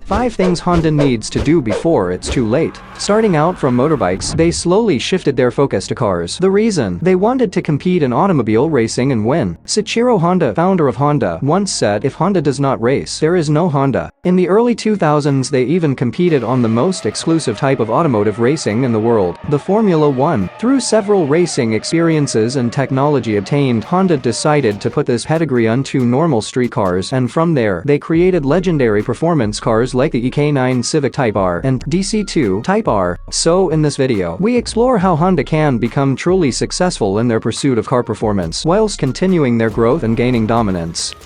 5 things Honda needs to do before it's too late. Starting out from motorbikes, they slowly shifted their focus to cars. The reason? They wanted to compete in automobile racing and win. Soichiro Honda, founder of Honda, once said, "If Honda does not race, there is no Honda." In the early 2000s, they even competed on the most exclusive type of automotive racing in the world, the Formula One. Through several racing experiences and technology obtained, Honda decided to put this pedigree onto normal street cars, and from there, they created legendary performance cars like the EK9 Civic Type R and DC2 Type R. So in this video, we explore how Honda can become truly successful in their pursuit of car performance, whilst continuing their growth and gaining dominance.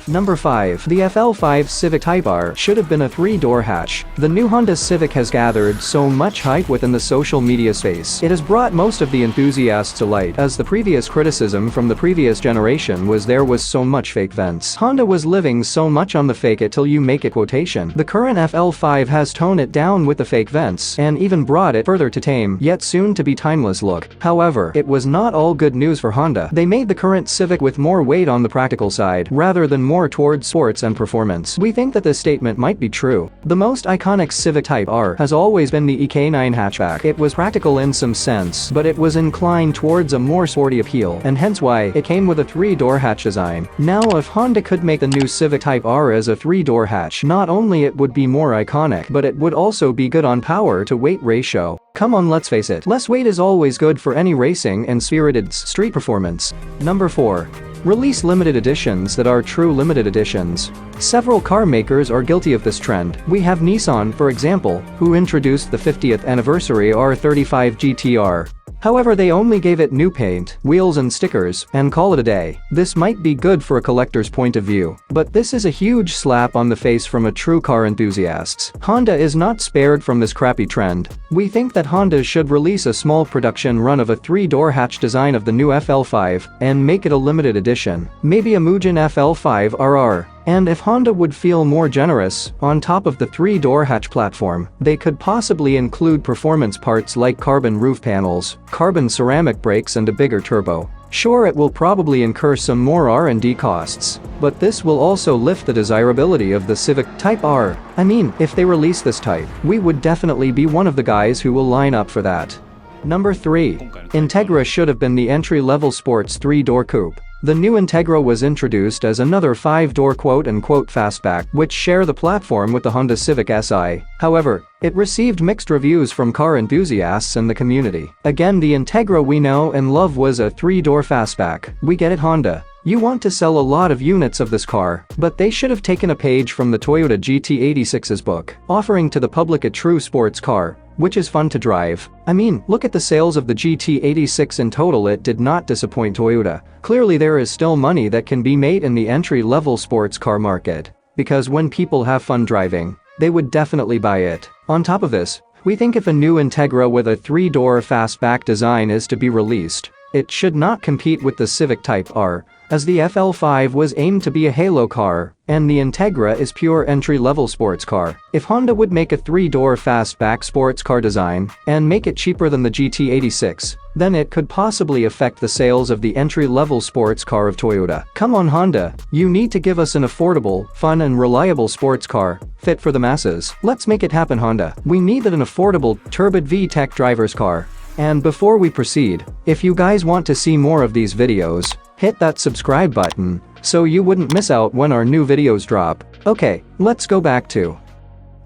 Number 5. The FL5 Civic Type R should have been a 3-door hatch. The new Honda Civic has gathered so much hype within the social media space. It has brought most of the enthusiasts to light, as the previous criticism from the previous generation was there was so much fake vents. Honda was living so much on the fake it till you make it quotation. The current FL5 has toned it down with the fake vents, and even brought it further to tame, yet soon to be timeless look. However, it was not all good news for Honda. They made the current Civic with more weight on the practical side, rather than more towards sports and performance. We think that this statement might be true. The most iconic Civic Type R has always been the EK9 hatchback. It was practical in some sense, but it was inclined towards a more sporty appeal, and hence why it came with a 3-door hatch design. Now if Honda could make the new Civic Type R as a 3-door hatch, not only it would be more iconic, but it would also be good on power to weight ratio. Come on, let's face it, less weight is always good for any racing and spirited street performance. Number 4. Release limited editions that are true limited editions. Several car makers are guilty of this trend. We have Nissan, for example, who introduced the 50th anniversary R35 GTR. However, they only gave it new paint, wheels and stickers, and call it a day. This might be good for a collector's point of view, but this is a huge slap on the face from a true car enthusiasts. Honda is not spared from this crappy trend. We think that Honda should release a small production run of a 3-door hatch design of the new FL5, and make it a limited edition. Maybe a Mugen FL5 RR. And if Honda would feel more generous, on top of the 3-door hatch platform, they could possibly include performance parts like carbon roof panels, carbon ceramic brakes and a bigger turbo. Sure, it will probably incur some more R&D costs, but this will also lift the desirability of the Civic Type R. I mean, if they release this type, we would definitely be one of the guys who will line up for that. Number 3. Integra should have been the entry-level sports 3-door coupe. The new Integra was introduced as another 5-door quote-unquote fastback, which share the platform with the Honda Civic Si. However, it received mixed reviews from car enthusiasts and the community. Again, the Integra we know and love was a 3-door fastback. We get it, Honda. You want to sell a lot of units of this car, but they should have taken a page from the Toyota GT86's book, offering to the public a true sports car, which is fun to drive. I mean, look at the sales of the GT86 in total. It did not disappoint Toyota. Clearly there is still money that can be made in the entry-level sports car market, because when people have fun driving, they would definitely buy it. On top of this, we think if a new Integra with a 3-door fastback design is to be released, it should not compete with the Civic Type R, as the FL5 was aimed to be a halo car, and the Integra is pure entry-level sports car. If Honda would make a 3-door fastback sports car design, and make it cheaper than the GT86, then it could possibly affect the sales of the entry-level sports car of Toyota. Come on, Honda, you need to give us an affordable, fun and reliable sports car, fit for the masses. Let's make it happen, Honda. We need an affordable, turbid VTEC driver's car. And before we proceed, if you guys want to see more of these videos, hit that subscribe button, so you wouldn't miss out when our new videos drop. Okay, let's go back to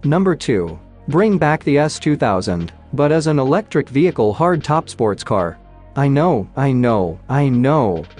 Number 2. Bring back the S2000, but as an electric vehicle hard-top sports car. I know.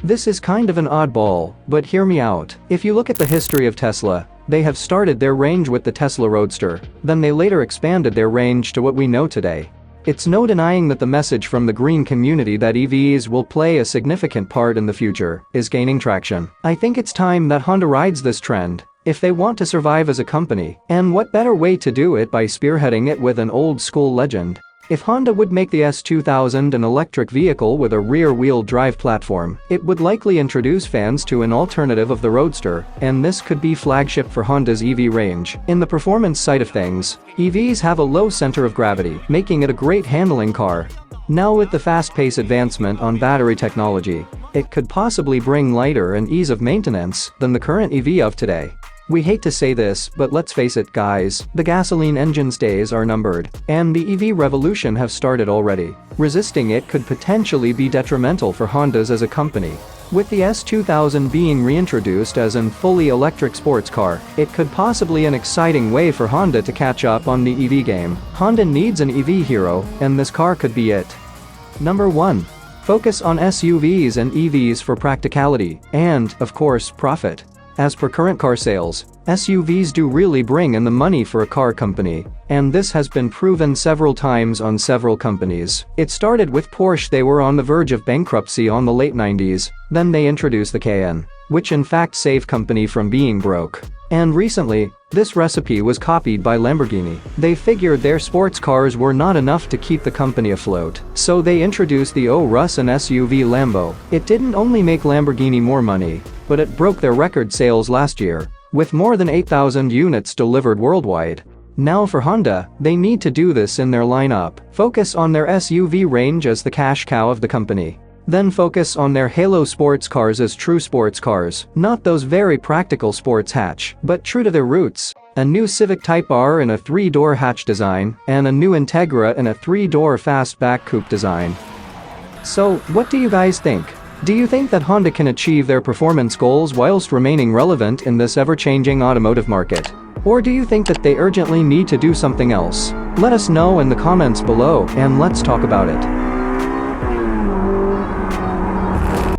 This is kind of an oddball, but hear me out. If you look at the history of Tesla, they have started their range with the Tesla Roadster, then they later expanded their range to what we know today. It's no denying that the message from the green community that EVs will play a significant part in the future is gaining traction. I think it's time that Honda rides this trend, if they want to survive as a company, and what better way to do it by spearheading it with an old-school legend. If Honda would make the S2000 an electric vehicle with a rear-wheel drive platform, it would likely introduce fans to an alternative of the Roadster, and this could be flagship for Honda's EV range. In the performance side of things, EVs have a low center of gravity, making it a great handling car. Now with the fast-paced advancement on battery technology, it could possibly bring lighter and ease of maintenance than the current EV of today. We hate to say this, but let's face it guys, the gasoline engine's days are numbered, and the EV revolution have started already. Resisting it could potentially be detrimental for Hondas as a company. With the S2000 being reintroduced as an fully electric sports car, it could possibly an exciting way for Honda to catch up on the EV game. Honda needs an EV hero, and this car could be it. Number 1. Focus on SUVs and EVs for practicality, and, of course, profit. As per current car sales, SUVs do really bring in the money for a car company, and this has been proven several times on several companies. It started with Porsche. They were on the verge of bankruptcy on the late 90s, then they introduced the Cayenne, which in fact saved company from being broke. And recently, this recipe was copied by Lamborghini. They figured their sports cars were not enough to keep the company afloat, so they introduced the Urus and SUV Lambo. It didn't only make Lamborghini more money, but it broke their record sales last year, with more than 8,000 units delivered worldwide. Now for Honda, they need to do this in their lineup. Focus on their SUV range as the cash cow of the company. Then focus on their halo sports cars as true sports cars, not those very practical sports hatch, but true to their roots. A new Civic Type R in a 3-door hatch design, and a new Integra in a 3-door fastback coupe design. So, what do you guys think? Do you think that Honda can achieve their performance goals whilst remaining relevant in this ever-changing automotive market? Or do you think that they urgently need to do something else? Let us know in the comments below, and let's talk about it.